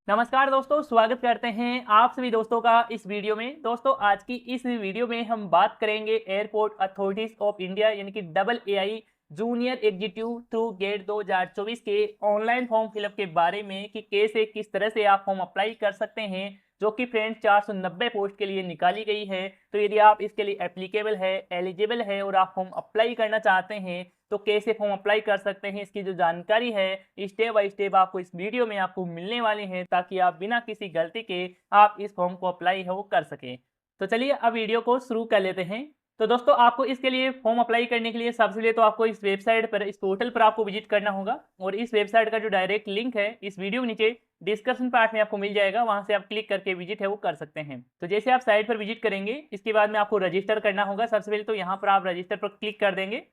नमस्कार दोस्तों, स्वागत करते हैं आप सभी दोस्तों का इस वीडियो में। दोस्तों आज की इस वीडियो में हम बात करेंगे एयरपोर्ट अथॉरिटीज ऑफ इंडिया यानी कि double AI junior executive through GATE 2024 के ऑनलाइन फॉर्म फिलअप के बारे में कि कैसे किस तरह से आप फॉर्म अप्लाई कर सकते हैं, जो कि फ्रेंड्स 490 पोस्ट के लिए निकाली गई है। तो यदि आप इसके लिए एप्लीकेबल है, एलिजिबल है और आप फॉर्म अप्लाई करना चाहते हैं तो कैसे फॉर्म अप्लाई कर सकते हैं, इसकी जो जानकारी है स्टेप बाय स्टेप आपको इस वीडियो में आपको मिलने वाली है, ताकि आप बिना किसी गलती के आप इस फॉर्म को अप्लाई है वो कर सकें। तो चलिए अब वीडियो को शुरू कर लेते हैं। तो दोस्तों आपको इसके लिए फॉर्म अप्लाई करने के लिए सबसे पहले तो आपको इस वेबसाइट पर, इस पोर्टल पर आपको विजिट करना होगा और इस वेबसाइट का जो डायरेक्ट लिंक है इस वीडियो के नीचे डिस्क्रिप्शन पार्ट में आपको मिल जाएगा, वहां से आप क्लिक करके विजिट है वो कर सकते हैं। तो जैसे आप साइट पर विजिट करेंगे इसके बाद में आपको रजिस्टर करना होगा। सबसे पहले तो यहाँ पर आप रजिस्टर पर क्लिक कर देंगे।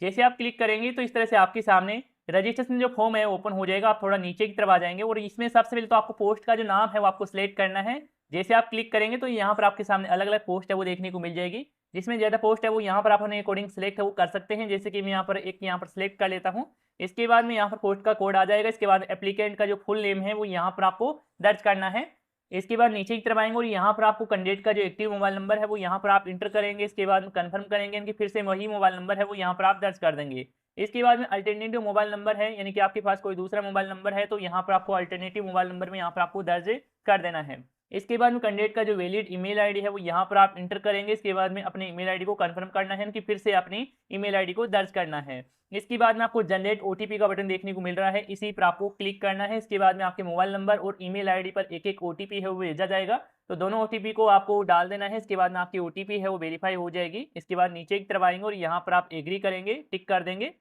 जैसे आप क्लिक करेंगे तो इस तरह से आपके सामने रजिस्ट्रेशन जो फॉर्म है ओपन हो जाएगा। आप थोड़ा नीचे की तरफ आ जाएंगे और इसमें सबसे पहले तो आपको पोस्ट का जो नाम है वो आपको सिलेक्ट करना है। जैसे आप क्लिक करेंगे तो यहाँ पर आपके सामने अलग अलग पोस्ट है वो देखने को मिल जाएगी। जिसमें ज़्यादा पोस्ट है वो यहाँ पर आप अपने अकॉर्डिंग सिलेक्ट है वो कर सकते हैं। जैसे कि मैं यहाँ पर एक यहाँ पर सिलेक्ट कर लेता हूँ। इसके बाद में यहाँ पर पोस्ट का कोड आ जाएगा। इसके बाद एप्लीकेंट का जो फुल नेम है वो यहाँ पर आपको दर्ज करना है। इसके बाद नीचे की तरफ आएंगे और यहाँ पर आपको कैंडिडेट का जो एक्टिव मोबाइल नंबर है वो यहाँ पर आप इंटर करेंगे। इसके बाद कंफर्म करेंगे कि फिर से वही मोबाइल नंबर है वो यहाँ पर आप दर्ज कर देंगे। इसके बाद में अल्टरनेटिव मोबाइल नंबर है, यानी कि आपके पास कोई दूसरा मोबाइल नंबर है तो यहाँ पर आपको अल्टरनेटिव मोबाइल नंबर में यहाँ पर आपको दर्ज कर देना है। इसके बाद में कैंडिडेट का जो वैलिड ईमेल आईडी है वो यहाँ पर आप इंटर करेंगे। इसके बाद में अपने ईमेल आईडी को कंफर्म करना है कि फिर से अपनी ईमेल आईडी को दर्ज करना है। इसके बाद में आपको जनरेट ओटीपी का बटन देखने को मिल रहा है, इसी पर आपको क्लिक करना है। इसके बाद में आपके मोबाइल नंबर और ईमेल आईडी पर एक एक ओटीपी है वो भेजा जाएगा, तो दोनों ओटीपी को आपको डाल देना है। इसके बाद में आपकी ओटीपी है वो वेरीफाई हो जाएगी। इसके बाद नीचे की तरफ आएंगे और यहाँ पर आप एग्री करेंगे, टिक कर देंगे।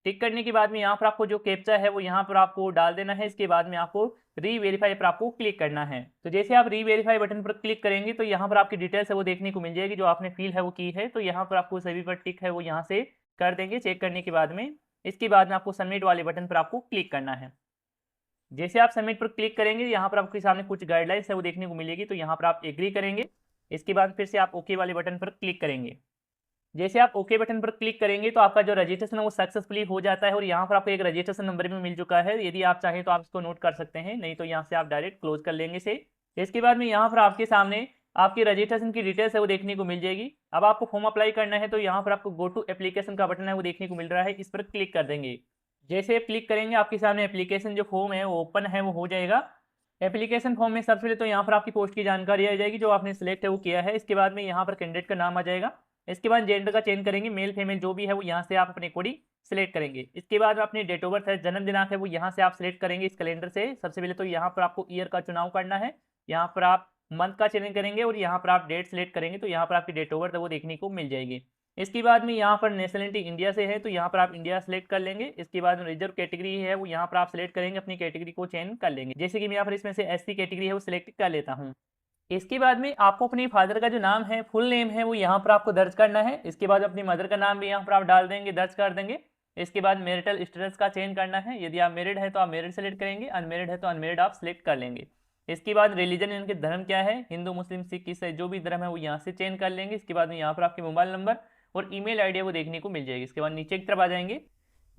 टिक करने के बाद में यहाँ पर आपको जो कैप्चा है वो यहाँ पर आपको डाल देना है। इसके बाद में आपको री वेरीफाई पर आपको क्लिक करना है। तो जैसे आप री वेरीफाई बटन पर क्लिक करेंगे तो यहाँ पर आपकी डिटेल्स है वो देखने को मिल जाएगी, जो आपने फिल है वो की है। तो यहाँ पर आपको सभी पर टिक है वो यहाँ से कर देंगे चेक करने के बाद में। इसके बाद में आपको सबमिट वाले बटन पर आपको क्लिक करना है। जैसे आप सबमिट पर क्लिक करेंगे यहाँ पर आपके सामने कुछ गाइडलाइंस है वो देखने को मिलेगी, तो यहाँ पर आप एग्री करेंगे। इसके बाद फिर से आप ओके वाले बटन पर क्लिक करेंगे। जैसे आप ओके बटन पर क्लिक करेंगे तो आपका जो रजिस्ट्रेशन है वो सक्सेसफुली हो जाता है और यहाँ पर आपको एक रजिस्ट्रेशन नंबर भी मिल चुका है। यदि आप चाहें तो आप इसको नोट कर सकते हैं, नहीं तो यहाँ से आप डायरेक्ट क्लोज कर लेंगे इसे। इसके बाद में यहाँ पर आपके सामने आपकी रजिस्ट्रेशन की डिटेल्स है वो देखने को मिल जाएगी। अब आपको फॉर्म अप्लाई करना है तो यहाँ पर आपको गो टू एप्लीकेशन का बटन है वो देखने को मिल रहा है, इस पर क्लिक कर देंगे। जैसे आप क्लिक करेंगे आपके सामने एप्लीकेशन जो फॉर्म है वो ओपन है वो हो जाएगा। एप्लीकेशन फॉर्म में सबसे पहले तो यहाँ पर आपकी पोस्ट की जानकारी आ जाएगी जो आपने सिलेक्ट है वो किया है। इसके बाद में यहाँ पर कैंडिडेट का नाम आ जाएगा। इसके बाद जेंडर का चेंज करेंगे, मेल फीमेल जो भी है वो यहाँ से आप अपने अकॉर्डिंग सिलेक्ट करेंगे। इसके बाद अपनी डेट ऑफ बर्थ है, जन्म दिनांक है वो यहाँ से आप सिलेक्ट करेंगे इस कैलेंडर से। सबसे पहले तो यहाँ पर आपको ईयर का चुनाव करना है, यहाँ पर आप मंथ का चयन करेंगे और यहाँ पर आप डेट सेलेक्ट करेंगे, तो यहाँ पर आपकी डेट ऑफ बर्थ है वो देखने को मिल जाएगी। इसके बाद में यहाँ पर नेशनलिटी इंडिया से है तो यहाँ पर आप इंडिया सेलेक्ट कर लेंगे। इसके बाद में रिजर्व कैटेगरी है वो यहाँ पर आप सेलेक्ट करेंगे, अपनी कैटेगरी को चयन कर लेंगे। जैसे कि मैं यहाँ पर इसमें से एससी कैटेगरी है वो सिलेक्ट कर लेता हूँ। इसके बाद में आपको अपने फादर का जो नाम है, फुल नेम है वो यहाँ पर आपको दर्ज करना है। इसके बाद अपनी मदर का नाम भी यहाँ पर आप डाल देंगे, दर्ज कर देंगे। इसके बाद मैरिटल स्टेटस का चेंज करना है, यदि आप मैरिड है तो आप मैरिड सेलेक्ट करेंगे, अनमेरिड है तो अनमेरिड आप सेलेक्ट कर लेंगे। इसके बाद रिलीजन यानी कि धर्म क्या है, हिंदू मुस्लिम सिख ईसाई जो भी धर्म है वो यहाँ से चेंज कर लेंगे। इसके बाद में यहाँ पर आपके मोबाइल नंबर और ईमेल आईडी वो देखने को मिल जाएगी। इसके बाद नीचे की तरफ आ जाएंगे।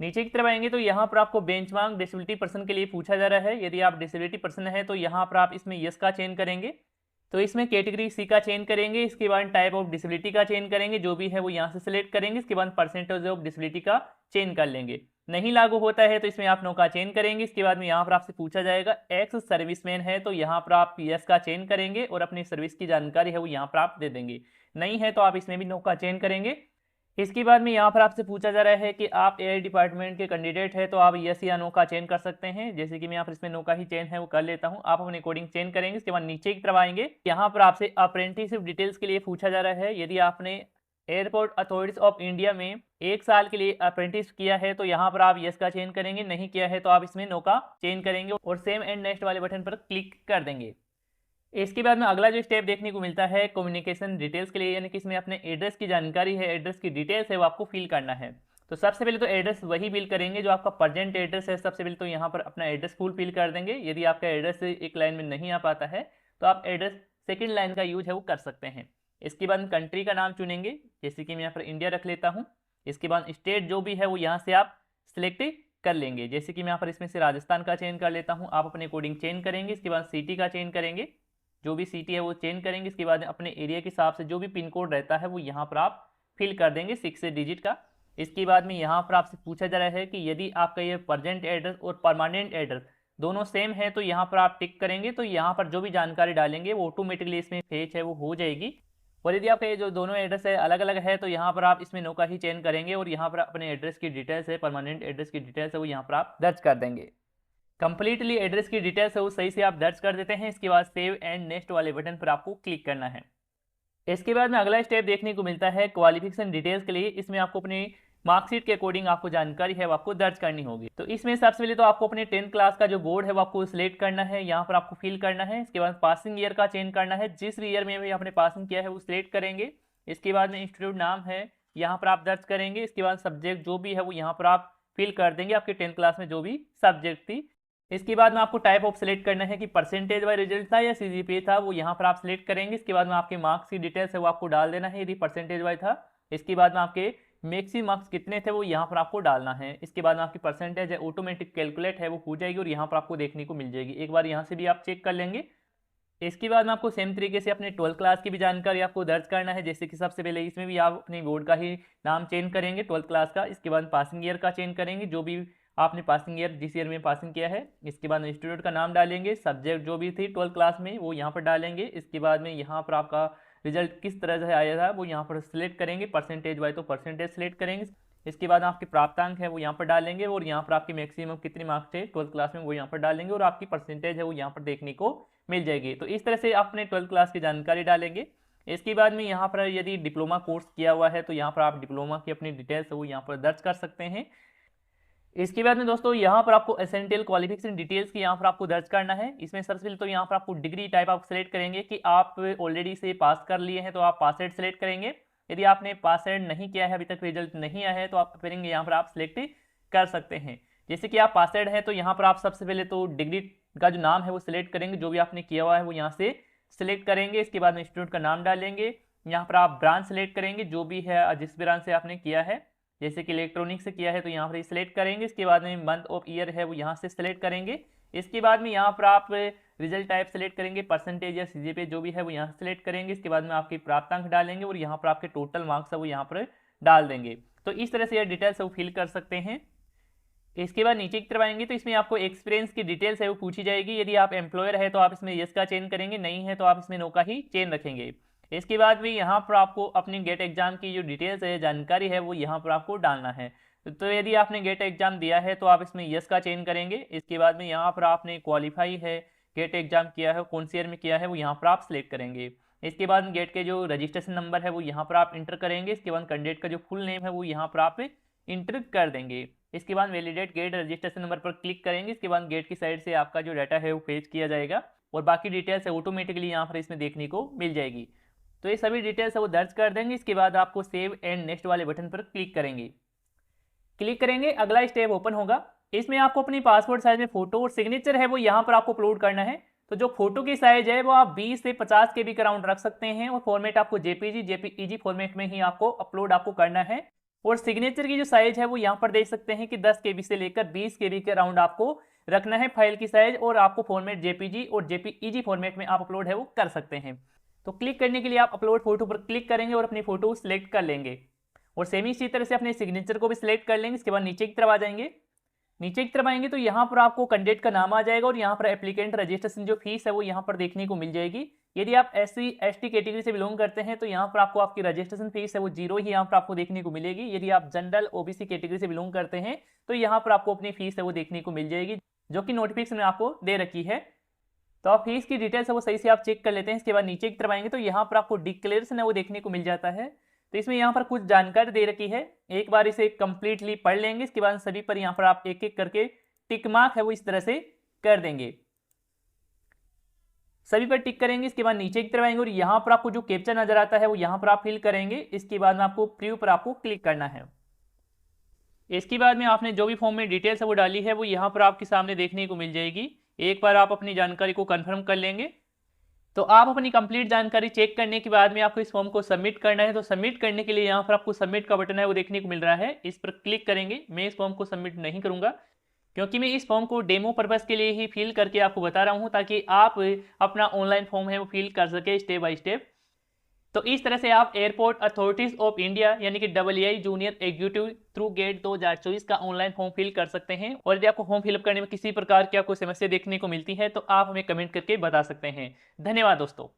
नीचे की तरफ आएंगे तो यहाँ पर आपको बेंचमार्क डिसेबिलिटी पर्सन के लिए पूछा जा रहा है। यदि आप डिसेबिलिटी पर्सन है तो यहाँ पर आप इसमें यस का चेंज करेंगे, तो इसमें कैटेगरी सी का चेंज करेंगे। इसके बाद टाइप ऑफ डिसेबिलिटी का चेंज करेंगे, जो भी है वो यहाँ से सिलेक्ट करेंगे। इसके बाद परसेंटेज ऑफ डिसेबिलिटी का चेंज कर लेंगे। नहीं लागू होता है तो इसमें आप नो का चेंज करेंगे। इसके बाद में यहाँ पर आपसे पूछा जाएगा एक्स सर्विसमैन है तो यहाँ पर आप यस का चेंज करेंगे और अपनी सर्विस की जानकारी है वो यहाँ पर आप दे देंगे। नहीं है तो आप इसमें भी नो का चेंज करेंगे। इसके बाद में यहाँ पर आपसे पूछा जा रहा है कि आप एआई डिपार्टमेंट के कैंडिडेट है तो आप यस या नो का चेंज कर सकते हैं। जैसे कि मैं यहाँ पर इसमें नो का ही चेंज है वो कर लेता हूँ, आप अपने कोडिंग चेंज करेंगे। इसके बाद नीचे की तरफ आएंगे, यहाँ पर आपसे अप्रेंटिसशिप डिटेल्स के लिए पूछा जा रहा है। यदि आपने एयरपोर्ट अथॉरिटीज ऑफ इंडिया में 1 साल के लिए अप्रेंटिस किया है तो यहाँ पर आप यस का चेंज करेंगे, नहीं किया है तो आप इसमें नो का चेंज करेंगे और सेम एंड नेक्स्ट वाले बटन पर क्लिक कर देंगे। इसके बाद में अगला जो स्टेप देखने को मिलता है कम्युनिकेशन डिटेल्स के लिए, यानी कि इसमें अपने एड्रेस की जानकारी है, एड्रेस की डिटेल्स है वो आपको फिल करना है। तो सबसे पहले तो एड्रेस वही फिल करेंगे जो आपका प्रेजेंट एड्रेस है। सबसे पहले तो यहाँ पर अपना एड्रेस फुल फिल कर देंगे। यदि आपका एड्रेस एक लाइन में नहीं आ पाता है तो आप एड्रेस सेकेंड लाइन का यूज है वो कर सकते हैं। इसके बाद कंट्री का नाम चुनेंगे, जैसे कि मैं यहाँ पर इंडिया रख लेता हूँ। इसके बाद स्टेट जो भी है वो यहाँ से आप सिलेक्ट कर लेंगे। जैसे कि मैं यहाँ पर इसमें से राजस्थान का चयन कर लेता हूँ, आप अपने कोडिंग चेंज करेंगे, इसके बाद सिटी का चयन करेंगे, जो भी सिटी है वो चेंज करेंगे, इसके बाद अपने एरिया के हिसाब से जो भी पिन कोड रहता है वो यहाँ पर आप फिल कर देंगे 6 डिजिट का। इसके बाद में यहाँ पर आपसे पूछा जा रहा है कि यदि आपका ये प्रेजेंट एड्रेस और परमानेंट एड्रेस दोनों सेम है तो यहाँ पर आप टिक करेंगे, तो यहाँ पर जो भी जानकारी डालेंगे वो ऑटोमेटिकली इसमें फेच है वो हो जाएगी। और यदि आपका ये जो दोनों एड्रेस है अलग अलग है तो यहाँ पर आप इसमें नो का ही चयन करेंगे और यहाँ पर अपने एड्रेस की डिटेल्स है, परमानेंट एड्रेस की डिटेल्स है वो यहाँ पर आप दर्ज कर देंगे। कंप्लीटली एड्रेस की डिटेल्स है वो सही से आप दर्ज कर देते हैं। इसके बाद सेव एंड नेक्स्ट वाले बटन पर आपको क्लिक करना है। इसके बाद में अगला स्टेप देखने को मिलता है क्वालिफिकेशन डिटेल्स के लिए। इसमें आपको अपनी मार्कशीट के अकॉर्डिंग आपको जानकारी है वो आपको दर्ज करनी होगी। तो इसमें सबसे पहले तो आपको अपने 10th क्लास का जो बोर्ड है वो आपको सिलेक्ट करना है, यहाँ पर आपको फिल करना है। इसके बाद पासिंग ईयर का चेंज करना है, जिस ईयर में भी आपने पासिंग किया है वो सिलेक्ट करेंगे। इसके बाद में इंस्टीट्यूट नाम है यहाँ पर आप दर्ज करेंगे। इसके बाद सब्जेक्ट जो भी है वो यहाँ पर आप फिल कर देंगे, आपके 10th क्लास में जो भी सब्जेक्ट थी। इसके बाद में आपको टाइप ऑफ सिलेक्ट करना है कि परसेंटेज वाइज रिजल्ट था या सीजीपीए था, वो यहाँ पर आप सिलेक्ट करेंगे। इसके बाद में आपके मार्क्स की डिटेल्स है वो आपको डाल देना है यदि परसेंटेज वाइज था। इसके बाद में आपके मैक्सिमम मार्क्स कितने थे वो यहाँ पर आपको डालना है। इसके बाद में आपकी परसेंटेज है ऑटोमेटिक कैलकुलेट है वो हो जाएगी और यहाँ पर आपको देखने को मिल जाएगी। एक बार यहाँ से भी आप चेक कर लेंगे। इसके बाद में आपको सेम तरीके से अपने 12th क्लास की भी जानकारी आपको दर्ज करना है। जैसे कि सबसे पहले इसमें भी आप अपने बोर्ड का ही नाम चेंज करेंगे 12th क्लास का। इसके बाद पासिंग ईयर का चेंज करेंगे, जो भी आपने पासिंग ईयर जिस ईयर में पासिंग किया है। इसके बाद इंस्टीट्यूट का नाम डालेंगे, सब्जेक्ट जो भी थी 12th क्लास में वो यहाँ पर डालेंगे। इसके बाद में यहाँ पर आपका रिजल्ट किस तरह से आया था वो यहाँ पर सिलेक्ट करेंगे, परसेंटेज वाइज तो परसेंटेज सिलेक्ट करेंगे। इसके बाद आपके प्राप्तांक है वो यहाँ पर डालेंगे और यहाँ पर आपके मैक्सिमम कितने मार्क्स थे 12th क्लास में वो यहाँ पर डालेंगे और आपकी परसेंटेज है वो यहाँ पर देखने को मिल जाएगी। तो इस तरह से आप अपने 12th क्लास की जानकारी डालेंगे। इसके बाद में यहाँ पर यदि डिप्लोमा कोर्स किया हुआ है तो यहाँ पर आप डिप्लोमा की अपनी डिटेल्स वो यहाँ पर दर्ज कर सकते हैं। इसके बाद में दोस्तों यहाँ पर आपको एसेंशियल क्वालिफिकेशन डिटेल्स की यहाँ पर आपको दर्ज करना है। इसमें सबसे पहले तो यहाँ पर आपको डिग्री टाइप आप सेलेक्ट करेंगे कि आप ऑलरेडी से पास कर लिए हैं तो आप पास आउट सेलेक्ट करेंगे। यदि आपने पास आउट नहीं किया है, अभी तक रिजल्ट नहीं आया है, तो आप करेंगे यहाँ पर आप सिलेक्ट कर सकते हैं। जैसे कि आप पास आउट हैं तो यहाँ पर आप सबसे पहले तो डिग्री का जो नाम है वो सिलेक्ट करेंगे, जो भी आपने किया हुआ है वो यहाँ से सिलेक्ट करेंगे। इसके बाद में इंस्टीट्यूट का नाम डालेंगे, यहाँ पर आप ब्रांच सेलेक्ट करेंगे जो भी है, जिस ब्रांच से आपने किया है। जैसे कि इलेक्ट्रॉनिक से किया है तो यहाँ पर सिलेक्ट करेंगे। इसके बाद में मंथ ऑफ ईयर है वो यहाँ से सिलेक्ट करेंगे। इसके बाद में यहाँ पर आप रिजल्ट टाइप सेलेक्ट करेंगे, परसेंटेज या सीजीपीए जो भी है वो यहाँ से सिलेक्ट करेंगे। इसके बाद में आपके प्राप्तांक डालेंगे और यहाँ पर आपके टोटल मार्क्स है वो यहाँ पर डाल देंगे। तो इस तरह से ये डिटेल्स है वो फिल कर सकते हैं। इसके बाद नीचे की तरफ आएंगे तो इसमें आपको एक्सपीरियंस की डिटेल्स है वो पूछी जाएगी। यदि आप एम्प्लॉयर है तो आप इसमें यस का चयन करेंगे, नहीं है तो आप इसमें नो का ही चयन रखेंगे। इसके बाद भी यहाँ पर आपको अपनी गेट एग्जाम की जो डिटेल्स है, जानकारी है वो यहाँ पर आपको डालना है। तो यदि आपने गेट एग्जाम दिया है तो आप इसमें यस का चयन करेंगे। इसके बाद में यहाँ पर आपने क्वालिफाई है, गेट एग्जाम किया है, कौन सी ईयर में किया है वो यहाँ पर आप सिलेक्ट करेंगे। इसके बाद गेट के जो रजिस्ट्रेशन नंबर है वो यहाँ पर आप इंटर करेंगे। इसके बाद कैंडिडेट का जो फुल नेम है वो यहाँ पर आप इंटर कर देंगे। इसके बाद वैलिडेट गेट रजिस्ट्रेशन नंबर पर क्लिक करेंगे। इसके बाद गेट की साइड से आपका जो डाटा है वो पेज किया जाएगा और बाकी डिटेल्स है ऑटोमेटिकली यहाँ पर इसमें देखने को मिल जाएगी। तो ये सभी डिटेल्स है वो दर्ज कर देंगे। इसके बाद आपको सेव एंड नेक्स्ट वाले बटन पर क्लिक करेंगे। अगला स्टेप ओपन होगा। इसमें आपको अपनी पासपोर्ट साइज में फोटो और सिग्नेचर है वो यहाँ पर आपको अपलोड करना है। तो जो फोटो की साइज है वो आप 20 से 50 KB का राउंड रख सकते हैं और फॉर्मेट आपको जेपीईजी फॉर्मेट में ही आपको अपलोड करना है। और सिग्नेचर की जो साइज है वो यहाँ पर देख सकते हैं कि 10 KB से लेकर 20 KB के राउंड आपको रखना है फाइल की साइज, और आपको फॉर्मेट जेपीजी और जेपीईजी फॉर्मेट में आप अपलोड है वो कर सकते हैं। तो क्लिक करने के लिए आप अपलोड फोटो पर क्लिक करेंगे और अपनी फोटो सिलेक्ट कर लेंगे और सेम इसी तरह से अपने सिग्नेचर को भी सिलेक्ट कर लेंगे। इसके बाद नीचे की तरफ आ जाएंगे। नीचे की तरफ आएंगे तो यहाँ पर आपको कैंडिडेट का नाम आ जाएगा और यहाँ पर एप्लीकेंट रजिस्ट्रेशन जो फीस है वो यहाँ पर देखने को मिल जाएगी। यदि आप SC ST कैटेगरी से बिलोंग करते हैं तो यहाँ पर आपको आपकी रजिस्ट्रेशन फीस है वो 0 ही यहाँ पर आपको देखने को मिलेगी। यदि आप जनरल OBC कैटेगरी से बिलोंग करते हैं तो यहाँ पर आपको अपनी फीस है वो देखने को मिल जाएगी, जो कि नोटिफिकेशन में आपको दे रखी है। तो आप फीस की डिटेल्स है वो सही से आप चेक कर लेते हैं। इसके बाद नीचे की तरफ आएंगे तो यहाँ पर आपको डिक्लेरेशन है वो देखने को मिल जाता है। तो इसमें यहाँ पर कुछ जानकारी दे रखी है, एक बार इसे कंप्लीटली पढ़ लेंगे। इसके बाद सभी पर यहाँ पर आप एक एक करके टिक मार्क है वो इस तरह से कर देंगे, सभी पर टिक करेंगे। इसके बाद नीचे की तरफ आएंगे और यहाँ पर आपको जो कैप्चा नजर आता है वो यहाँ पर आप फिल करेंगे। इसके बाद में आपको प्रीव्यू पर आपको क्लिक करना है। इसके बाद में आपने जो भी फॉर्म में डिटेल्स है वो डाली है वो यहाँ पर आपके सामने देखने को मिल जाएगी। एक बार आप अपनी जानकारी को कंफर्म कर लेंगे। तो आप अपनी कंप्लीट जानकारी चेक करने के बाद में आपको इस फॉर्म को सबमिट करना है। तो सबमिट करने के लिए यहाँ पर आपको सबमिट का बटन है वो देखने को मिल रहा है, इस पर क्लिक करेंगे। मैं इस फॉर्म को सबमिट नहीं करूँगा, क्योंकि मैं इस फॉर्म को डेमो पर्पस के लिए ही फिल करके आपको बता रहा हूँ, ताकि आप अपना ऑनलाइन फॉर्म है वो फिल कर सके स्टेप बाय स्टेप। तो इस तरह से आप एयरपोर्ट अथॉरिटीज ऑफ इंडिया यानी कि AA junior executive through GATE 2024 का ऑनलाइन फॉर्म फिल कर सकते हैं। और यदि आपको फॉर्म फिलअप करने में किसी प्रकार की आपको समस्या देखने को मिलती है तो आप हमें कमेंट करके बता सकते हैं। धन्यवाद दोस्तों।